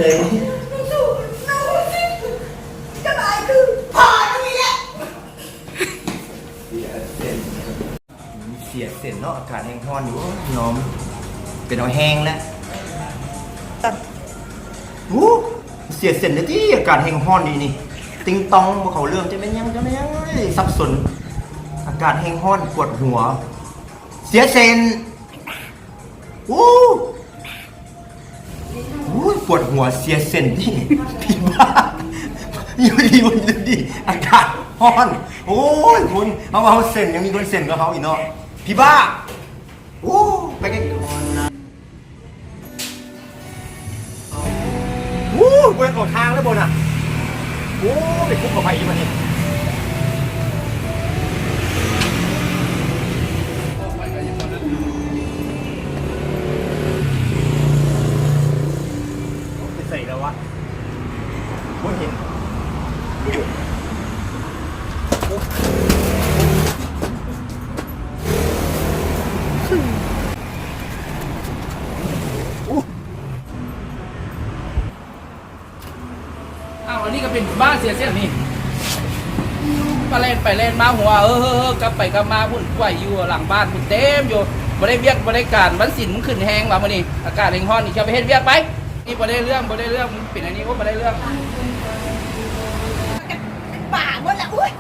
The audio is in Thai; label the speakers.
Speaker 1: เลย
Speaker 2: จะตายคือพอตรงนี้แหละ
Speaker 1: เสียเส้นเนาะอากาศแห้งร้อนอยู่น้อมเป็นเอาแห้งแล้วตัดเสียเส้นเลยที่อากาศแห้งร้อนดีนี่ติงตองบ่เขาเรื่องจะไม่ยังสับสนอากาศแห้งร้อนปวดหัวเสียเส้นปวดหัวเสียเส้นที่พี่บ้าอยู่ดีวันดีอากาศร้อนโอ้ยคุณเอาเส้นยังมีคนเส้นกับเขาอีกเนาะพี่บ้าไปกันบนออกทางแล้วบนอ่ะไปคุกกับใครอีกมันนี่ไปใส่แล้ววะบนเห็น
Speaker 3: อันนี้ก็เป็นบ้านเสียเสียนี่ไปเล่นมาหัวกลับไปกลับมาพุ่นไหวอยู่หลังบ้านพุ่นเต็มอยู่บ่ได้เวียกบ่ได้การวันศิลป์มันขึ้นแห้งว่ามื้อนี้อากาศแห้งร้อนนี่จะไปเฮ็ดเวียกไปนี่บ่ได้เรื่องเป็นอันนี้บ่ได้เรื่อง
Speaker 2: ป่าหมดแล้วอุ้ย